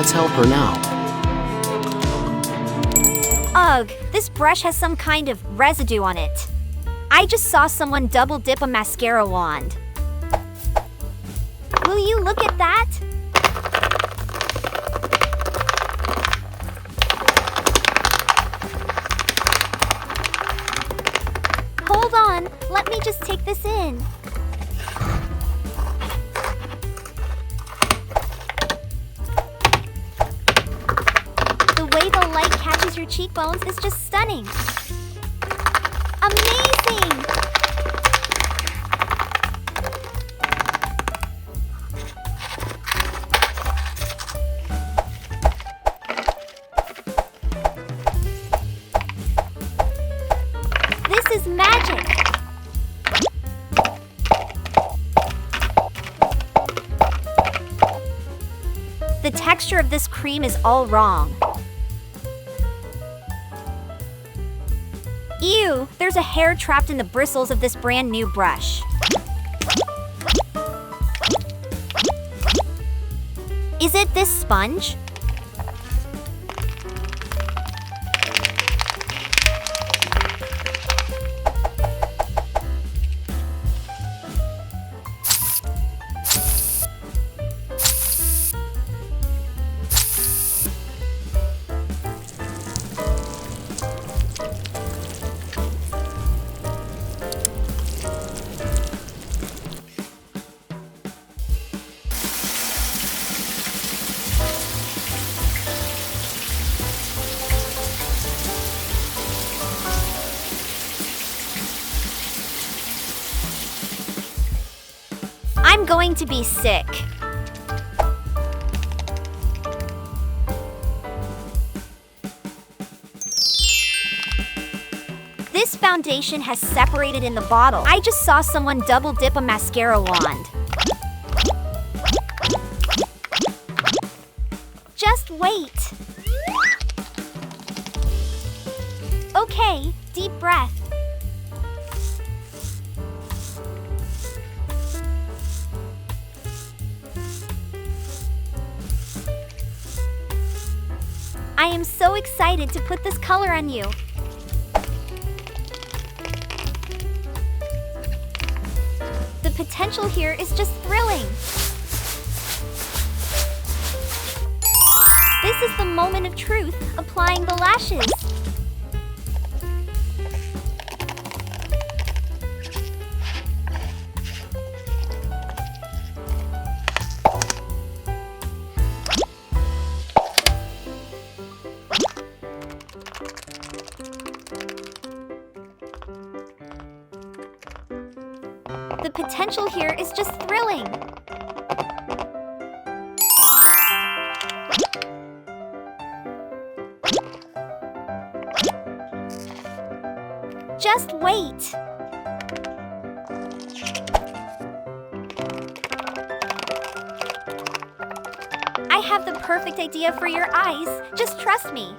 Let's help her now. Ugh, this brush has some kind of residue on it. I just saw someone double dip a mascara wand. Will you look at that? Hold on, let me just take this in. The way the light catches your cheekbones is just stunning. Amazing! This is magic! The texture of this cream is all wrong. Ew, there's a hair trapped in the bristles of this brand new brush. Is it this sponge? I'm going to be sick. This foundation has separated in the bottle. I just saw someone double dip a mascara wand. Just wait. Okay, deep breath. I am so excited to put this color on you. The potential here is just thrilling. This is the moment of truth, applying the lashes. The potential here is just thrilling. Just wait. I have the perfect idea for your eyes. Just trust me.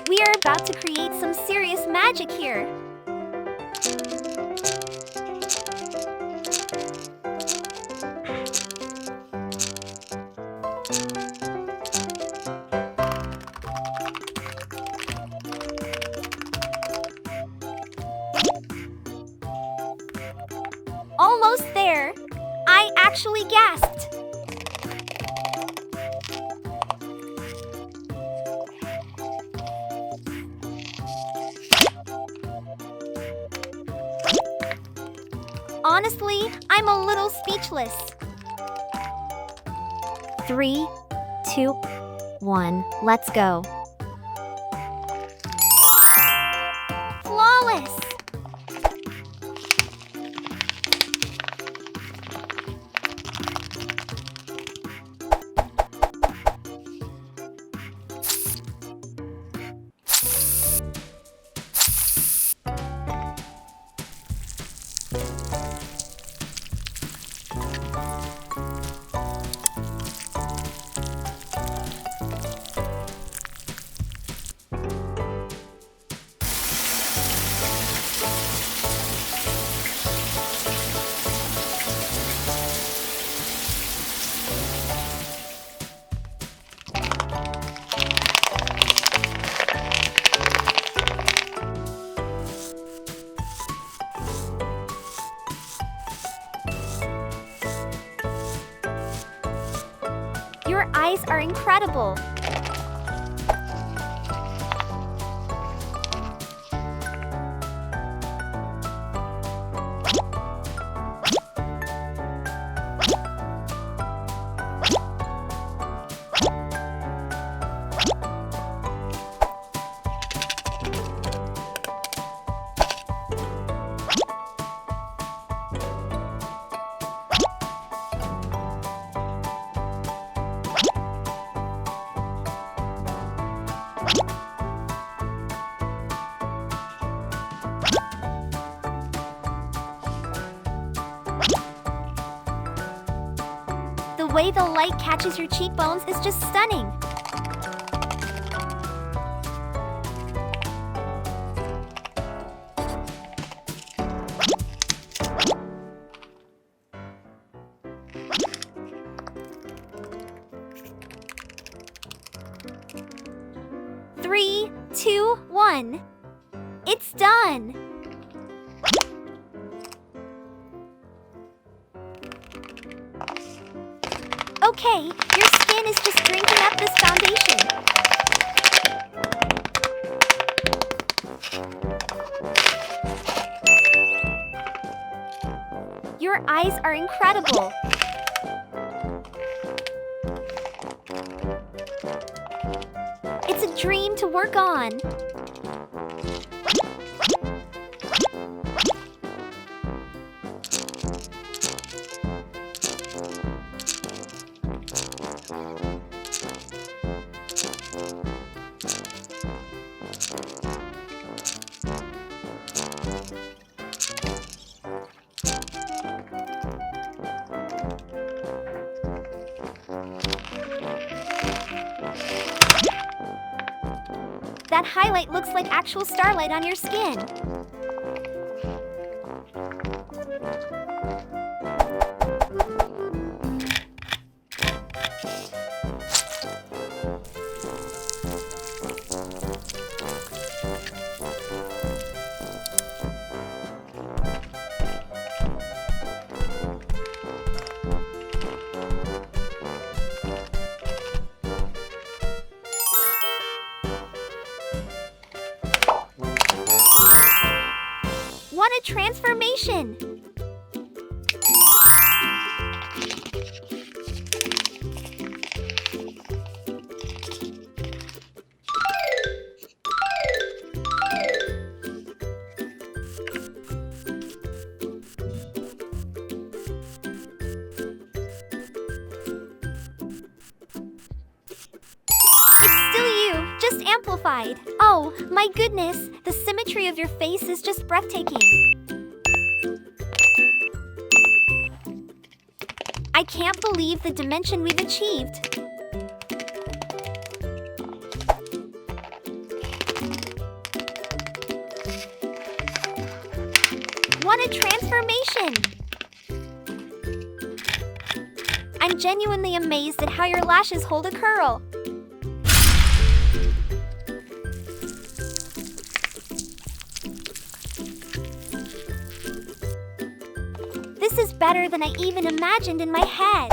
We are about to create some serious magic here. Almost there. I actually gasped. Honestly, I'm a little speechless. 3, 2, 1, let's go. Flawless! Your eyes are incredible. The way the light catches your cheekbones is just stunning. Three, two, one. It's done! Okay, your skin is just drinking up this foundation. Your eyes are incredible. It's a dream to work on. That highlight looks like actual starlight on your skin. What a transformation! Just amplified. Oh, my goodness, the symmetry of your face is just breathtaking. I can't believe the dimension we've achieved. What a transformation! I'm genuinely amazed at how your lashes hold a curl. This is better than I even imagined in my head.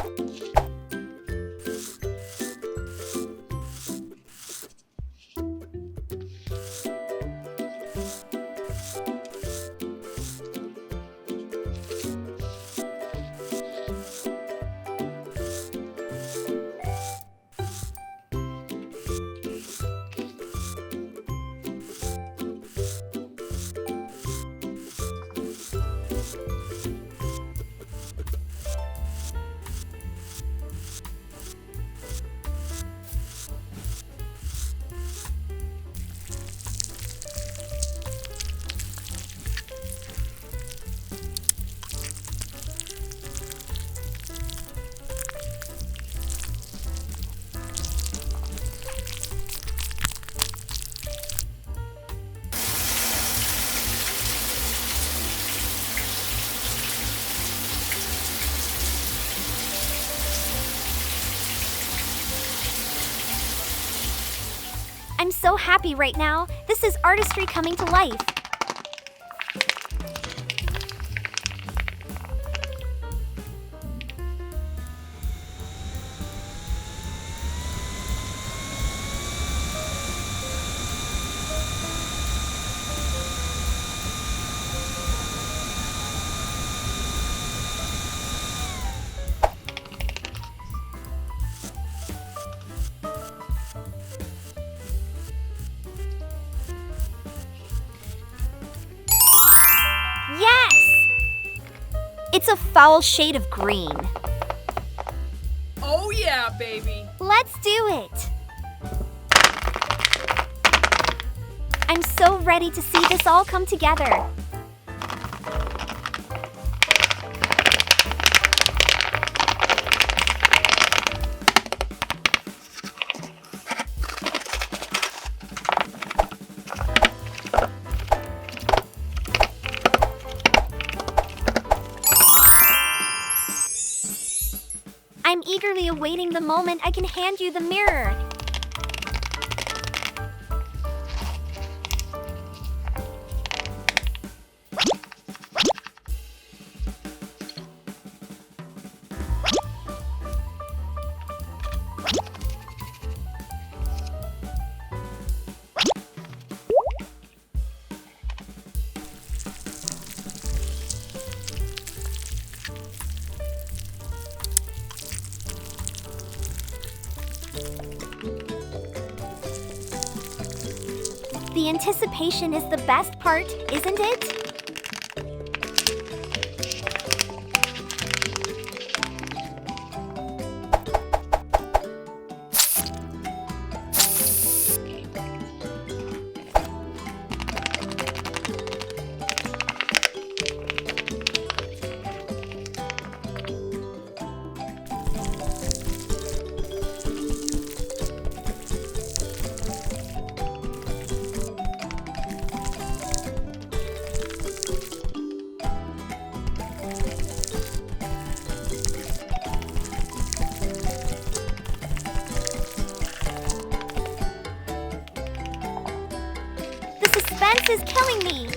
I'm so happy right now. This is artistry coming to life. It's a foul shade of green. Oh yeah, baby. Let's do it. I'm so ready to see this all come together. I'm eagerly awaiting the moment I can hand you the mirror. The anticipation is the best part, isn't it? Suspense is killing me.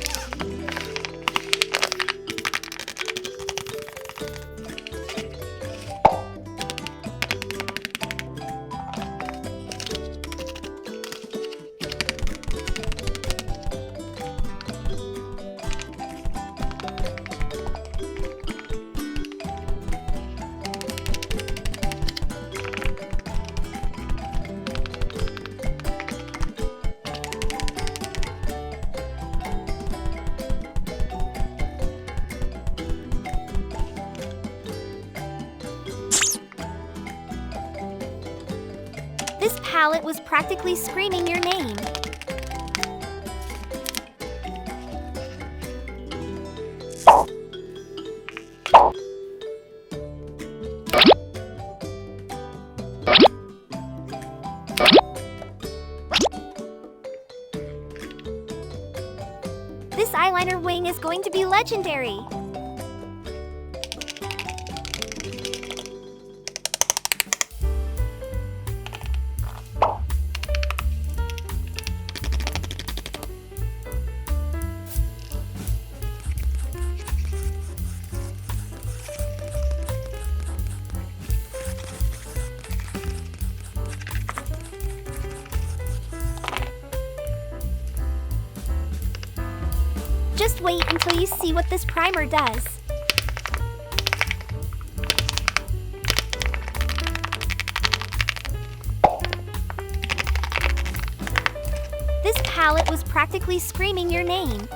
This palette was practically screaming your name. This eyeliner wing is going to be legendary. Just wait until you see what this primer does. This palette was practically screaming your name.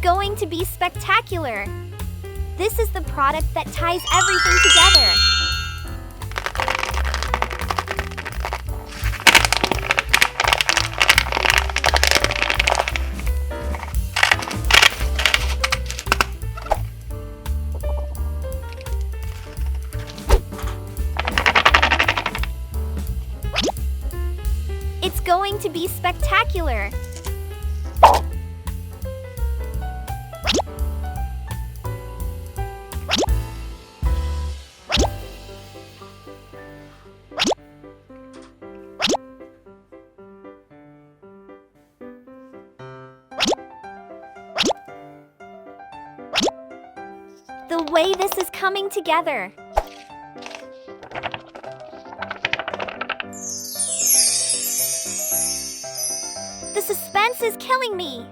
going to be spectacular. This is the product that ties everything together. It's going to be spectacular. The way this is coming together. The suspense is killing me.